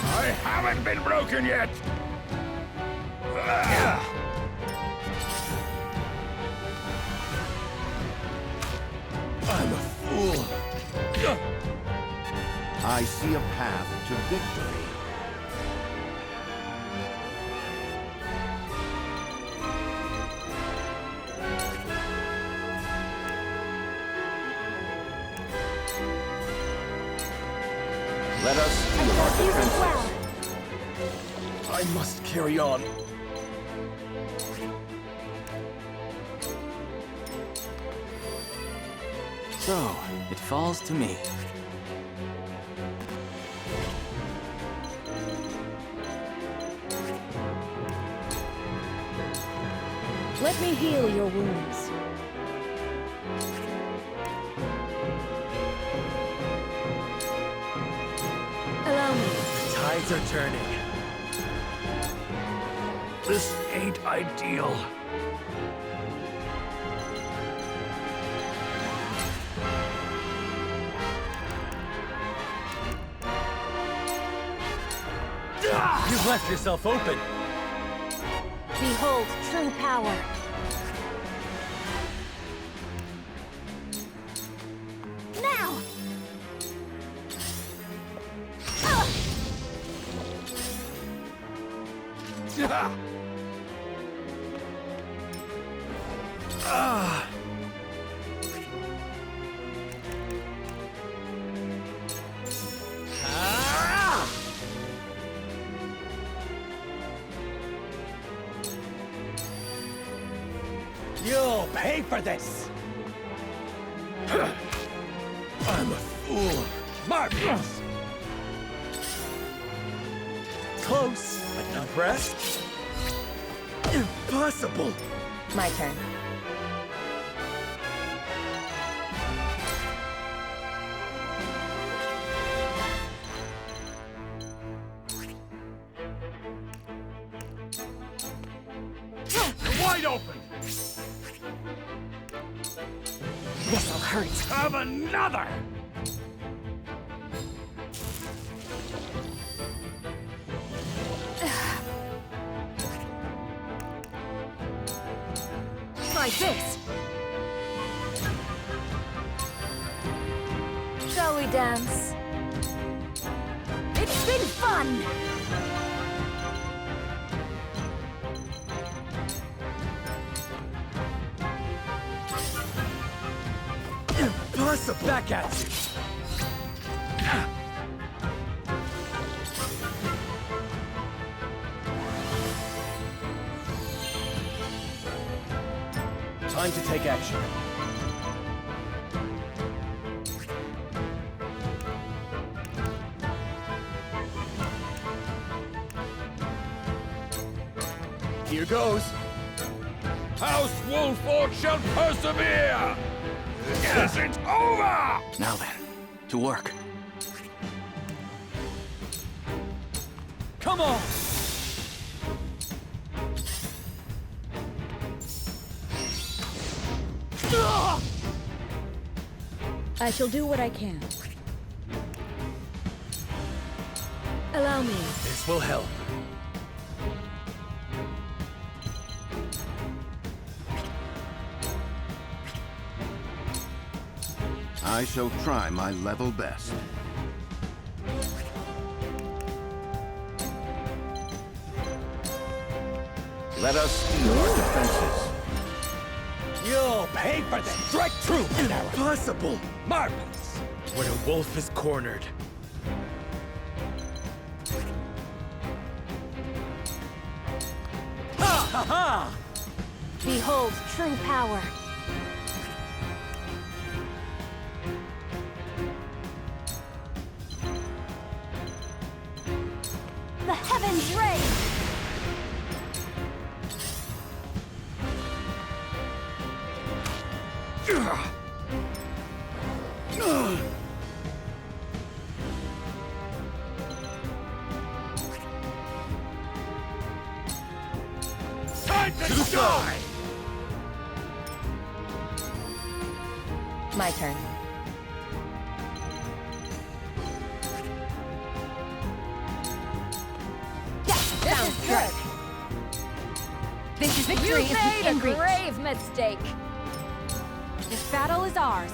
[SPEAKER 15] I haven't been broken yet!
[SPEAKER 6] I'm a fool.
[SPEAKER 4] I see a path to victory. Let us steel our defenses.
[SPEAKER 6] I must carry on.
[SPEAKER 21] So, it falls to me.
[SPEAKER 2] Let me heal your wounds. Allow me.
[SPEAKER 6] The tides are turning.
[SPEAKER 1] This ain't ideal.
[SPEAKER 6] You've left yourself open.
[SPEAKER 7] Behold true power. Now!
[SPEAKER 10] You'll pay for this!
[SPEAKER 6] I'm a fool.
[SPEAKER 10] Marvelous!
[SPEAKER 6] Close, but not impressed. Impossible!
[SPEAKER 2] My turn.
[SPEAKER 1] Wide open!
[SPEAKER 7] This'll hurt.
[SPEAKER 1] Have another!
[SPEAKER 11] Try this! Shall we dance? It's been fun!
[SPEAKER 6] Impossible! Back at you! Time to take action. Here goes.
[SPEAKER 15] House Wolford shall persevere! Yes, it's over!
[SPEAKER 21] Now then, to work.
[SPEAKER 10] Come on!
[SPEAKER 2] I shall do what I can. Allow me.
[SPEAKER 6] This will help.
[SPEAKER 4] I shall try my level best. Let us steel our defenses.
[SPEAKER 10] You'll pay for this! Strike true, Arrow!
[SPEAKER 6] Impossible!
[SPEAKER 10] Marvelous!
[SPEAKER 6] When a wolf is cornered.
[SPEAKER 10] Ha ha ha!
[SPEAKER 7] Behold true power. The heavens rage!
[SPEAKER 1] Time to die!
[SPEAKER 2] My turn.
[SPEAKER 11] Sounds good!
[SPEAKER 7] This is
[SPEAKER 11] You
[SPEAKER 7] victory is
[SPEAKER 11] made a
[SPEAKER 7] within reach.
[SPEAKER 11] grave mistake!
[SPEAKER 7] This battle is ours.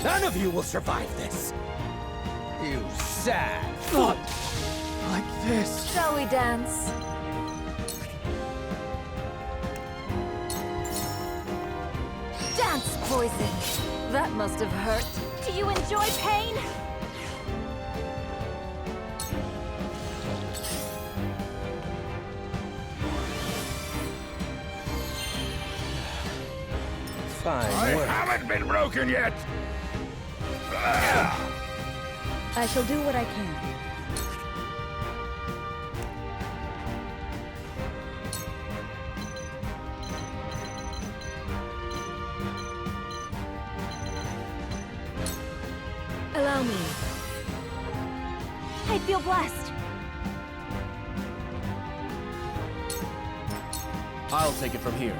[SPEAKER 10] None of you will survive this! You sad fuck!
[SPEAKER 6] Like this.
[SPEAKER 11] Shall we dance? poison. That must have hurt.
[SPEAKER 7] Do you enjoy pain?
[SPEAKER 10] Fine
[SPEAKER 15] I
[SPEAKER 10] work.
[SPEAKER 15] haven't been broken yet!
[SPEAKER 2] I shall do what I can.
[SPEAKER 11] Allow me.
[SPEAKER 7] I feel blessed.
[SPEAKER 21] I'll take it from here.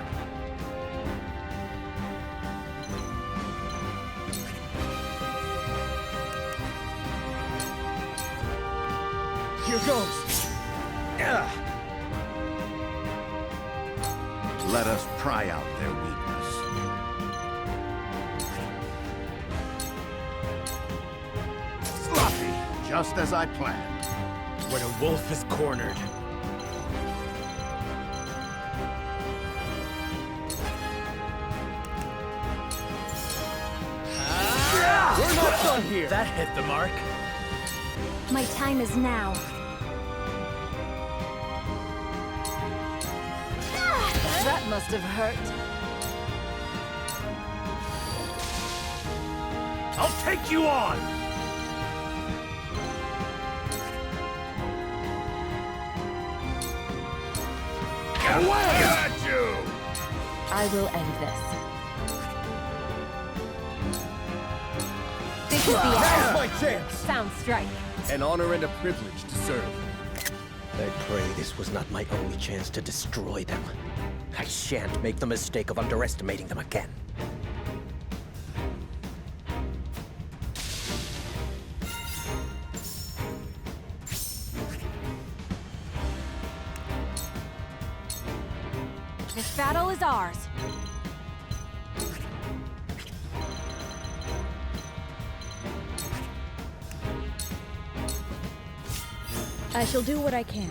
[SPEAKER 10] Here goes.
[SPEAKER 4] Let us pry out their weakness. Sloppy, just as I planned.
[SPEAKER 6] When a wolf is cornered.
[SPEAKER 10] We're not done here.
[SPEAKER 6] That hit the mark.
[SPEAKER 11] My time is now. That must have hurt.
[SPEAKER 1] I'll take you on! Away at you!
[SPEAKER 2] I will end this.
[SPEAKER 11] This is the end.
[SPEAKER 10] Now's my chance.
[SPEAKER 11] Sound strike.
[SPEAKER 10] An honor and a privilege to serve. I pray this was not my only chance to destroy them. I shan't make the mistake of underestimating them again.
[SPEAKER 11] This battle is ours.
[SPEAKER 2] I shall do what I can.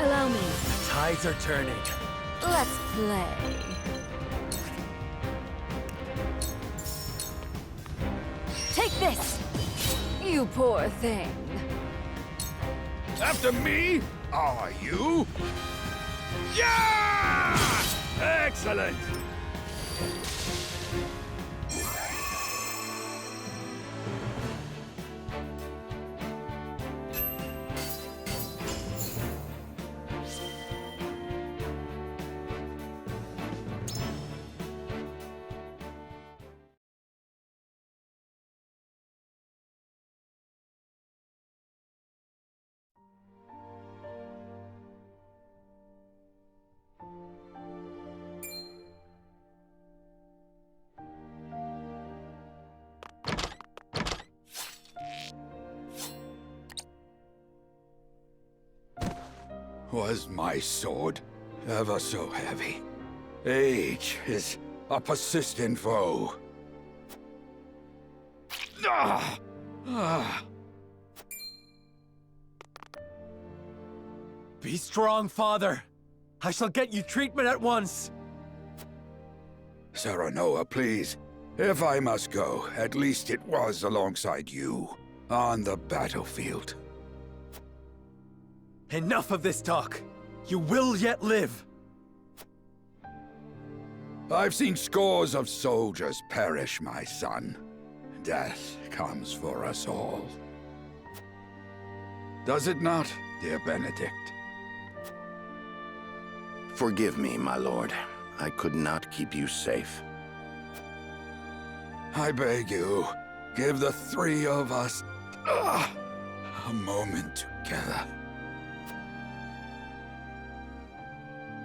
[SPEAKER 11] Allow me.
[SPEAKER 6] Tides are turning.
[SPEAKER 11] Let's play. Take this! You poor thing.
[SPEAKER 15] After me? Are you? Yeah! Excellent! Was my sword ever so heavy? Age is a persistent foe. Ah! Ah!
[SPEAKER 6] Be strong, father. I shall get you treatment at once.
[SPEAKER 15] Serenoa, please. If I must go, at least it was alongside you, on the battlefield.
[SPEAKER 6] Enough of this talk. You will yet live.
[SPEAKER 15] I've seen scores of soldiers perish, my son. Death comes for us all. Does it not, dear Benedict?
[SPEAKER 4] Forgive me, my lord. I could not keep you safe.
[SPEAKER 15] I beg you, give the three of us a moment together.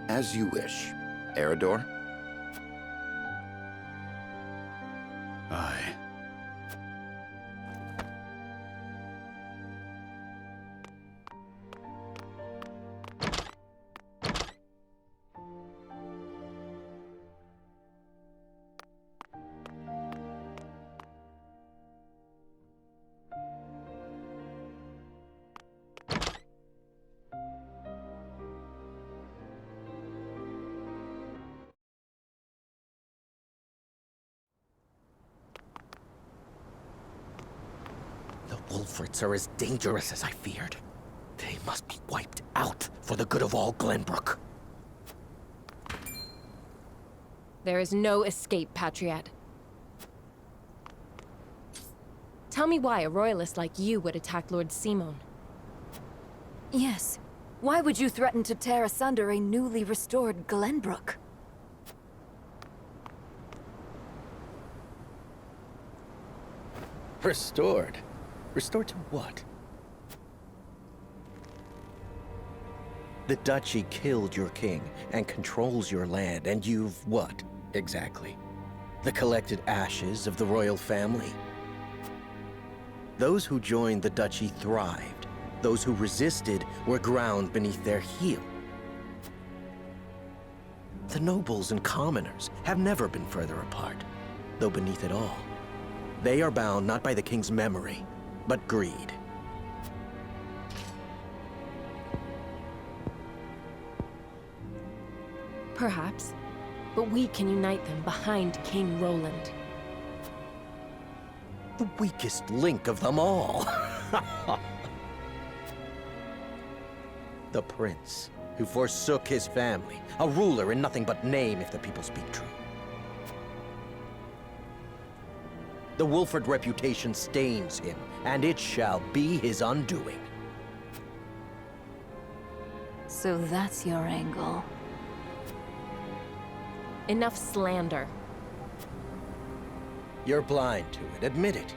[SPEAKER 4] As you wish. Eredor?
[SPEAKER 1] Aye.
[SPEAKER 10] The Wolforts are as dangerous as I feared. They must be wiped out for the good of all Glenbrook.
[SPEAKER 5] There is no escape, Patriot. Tell me why a royalist like you would attack Lord Simon.
[SPEAKER 11] Yes. Why would you threaten to tear asunder a newly restored Glenbrook?
[SPEAKER 10] Restored? Restored to what? The Duchy killed your king and controls your land, and you've what, exactly? The collected ashes of the royal family? Those who joined the Duchy thrived. Those who resisted were ground beneath their heel. The nobles and commoners have never been further apart, though beneath it all, they are bound not by the king's memory, but greed.
[SPEAKER 5] Perhaps, but we can unite them behind King Roland.
[SPEAKER 10] The weakest link of them all. The prince, who forsook his family, a ruler in nothing but name if the people speak true. The Wolford reputation stains him, and it shall be his undoing.
[SPEAKER 11] So that's your angle.
[SPEAKER 5] Enough slander.
[SPEAKER 10] You're blind to it, admit it.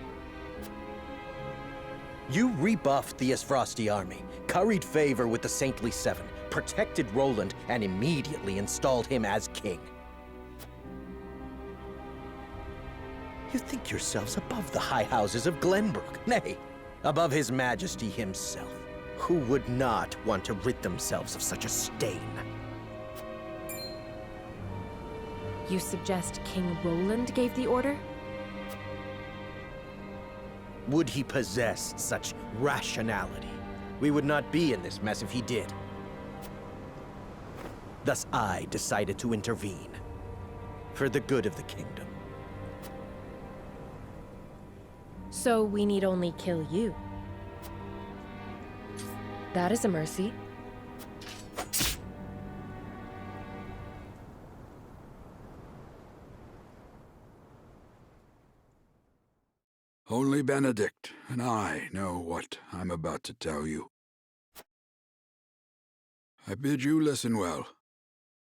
[SPEAKER 10] You rebuffed the Isfrosti army, curried favor with the Saintly Seven, protected Roland, and immediately installed him as king. You think yourselves above the high houses of Glenbrook, nay, above His Majesty himself. Who would not want to rid themselves of such a stain?
[SPEAKER 5] You suggest King Roland gave the order?
[SPEAKER 10] Would he possess such rationality? We would not be in this mess if he did. Thus I decided to intervene, for the good of the kingdom.
[SPEAKER 5] So we need only kill you. That is a mercy.
[SPEAKER 15] Only Benedict and I know what I'm about to tell you. I bid you listen well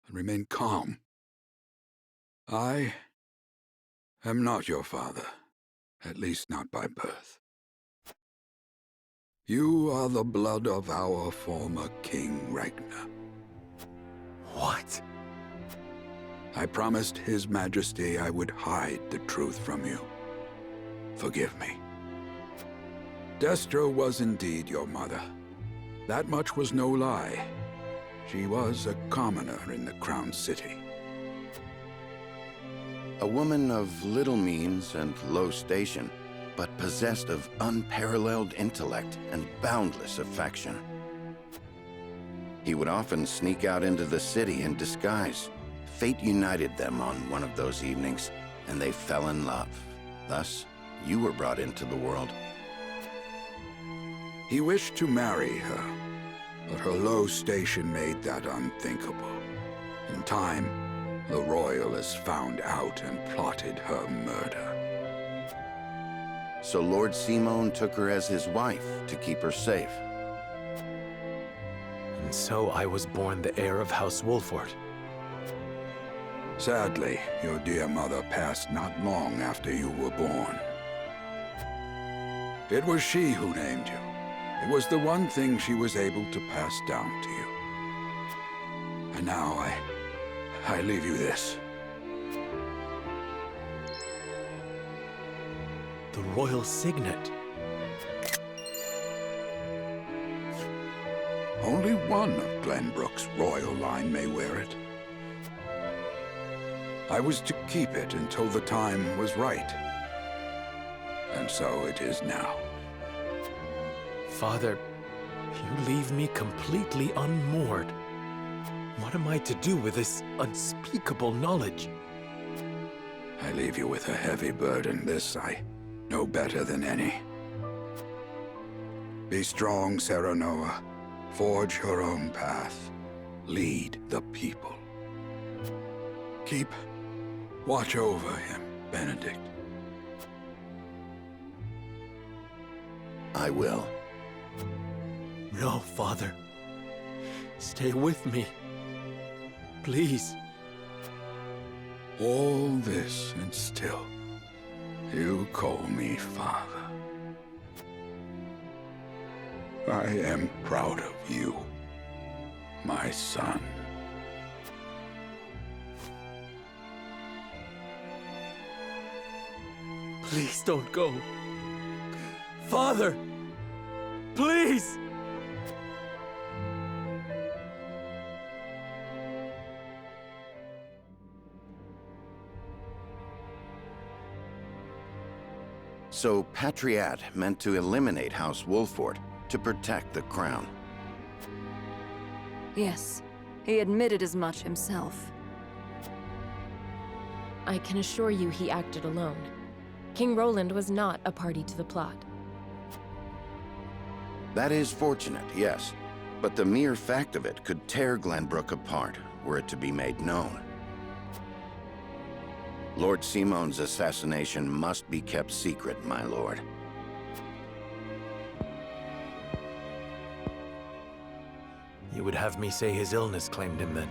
[SPEAKER 15] and remain calm. I am not your father, at least not by birth. You are the blood of our former king, Ragnar.
[SPEAKER 6] What?
[SPEAKER 15] I promised His Majesty I would hide the truth from you. Forgive me. Destra was indeed your mother. That much was no lie. She was a commoner in the Crown City.
[SPEAKER 4] A woman of little means and low station, but possessed of unparalleled intellect and boundless affection. He would often sneak out into the city in disguise. Fate united them on one of those evenings, and they fell in love. Thus, you were brought into the world.
[SPEAKER 15] He wished to marry her, but her low station made that unthinkable. In time, the Royalists found out and plotted her murder.
[SPEAKER 4] So Lord Simon took her as his wife to keep her safe.
[SPEAKER 6] And so I was born the heir of House Wolford.
[SPEAKER 15] Sadly, your dear mother passed not long after you were born. It was she who named you. It was the one thing she was able to pass down to you. And now I leave you this.
[SPEAKER 6] The royal signet.
[SPEAKER 15] Only one of Glenbrook's royal line may wear it. I was to keep it until the time was right. And so it is now.
[SPEAKER 6] Father, you leave me completely unmoored. What am I to do with this unspeakable knowledge?
[SPEAKER 15] I leave you with a heavy burden. This I know better than any. Be strong, Serenoa. Forge your own path. Lead the people. Keep watch over him, Benedict.
[SPEAKER 4] I will.
[SPEAKER 6] No, Father. Stay with me. Please.
[SPEAKER 15] All this and still, you call me father. I am proud of you, my son.
[SPEAKER 6] Please don't go. Father! Please!
[SPEAKER 4] So Patriat meant to eliminate House Wolford to protect the crown.
[SPEAKER 3] Yes, he admitted as much himself.
[SPEAKER 5] I can assure you he acted alone. King Roland was not a party to the plot.
[SPEAKER 4] That is fortunate, yes. But the mere fact of it could tear Glenbrook apart were it to be made known. Lord Simon's assassination must be kept secret, my lord.
[SPEAKER 6] You would have me say his illness claimed him then?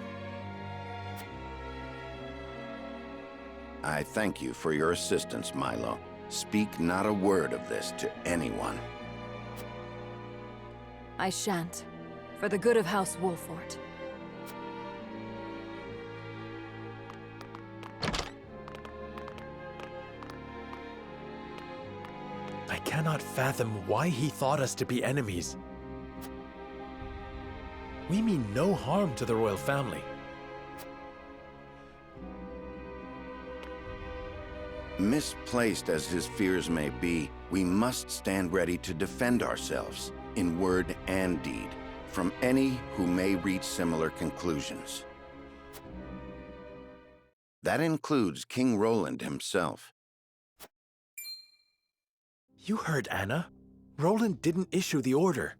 [SPEAKER 4] I thank you for your assistance, Milo. Speak not a word of this to anyone.
[SPEAKER 3] I shan't. For the good of House Wolford.
[SPEAKER 6] I cannot fathom why he thought us to be enemies. We mean no harm to the royal family.
[SPEAKER 4] Misplaced as his fears may be, we must stand ready to defend ourselves, in word and deed, from any who may reach similar conclusions. That includes King Roland himself.
[SPEAKER 6] You heard Anna. Roland didn't issue the order.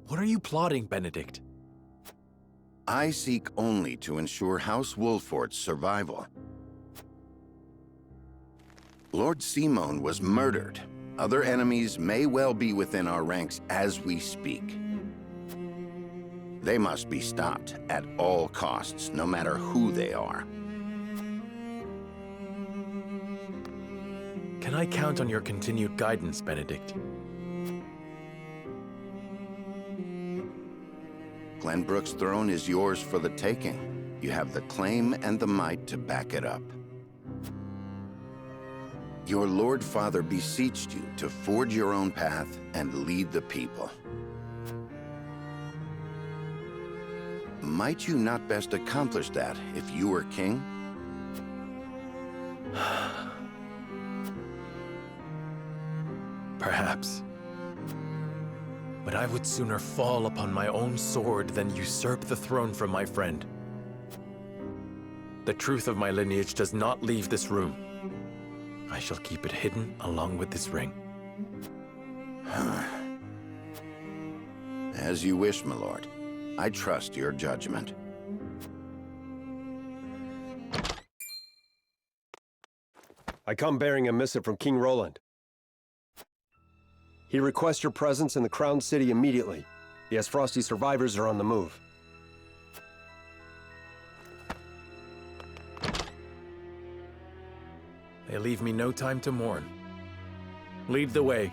[SPEAKER 6] What are you plotting, Benedict?
[SPEAKER 4] I seek only to ensure House Wolford's survival. Lord Simon was murdered. Other enemies may well be within our ranks as we speak. They must be stopped at all costs, no matter who they are.
[SPEAKER 6] Can I count on your continued guidance, Benedict?
[SPEAKER 4] Glenbrook's throne is yours for the taking. You have the claim and the might to back it up. Your Lord Father beseeched you to forge your own path and lead the people. Might you not best accomplish that if you were king?
[SPEAKER 6] Perhaps. But I would sooner fall upon my own sword than usurp the throne from my friend. The truth of my lineage does not leave this room. I shall keep it hidden along with this ring.
[SPEAKER 4] As you wish, my lord. I trust your judgment.
[SPEAKER 17] I come bearing a missive from King Roland. He requests your presence in the Crown City immediately. The Azfrosti survivors are on the move.
[SPEAKER 6] They leave me no time to mourn. Lead the way.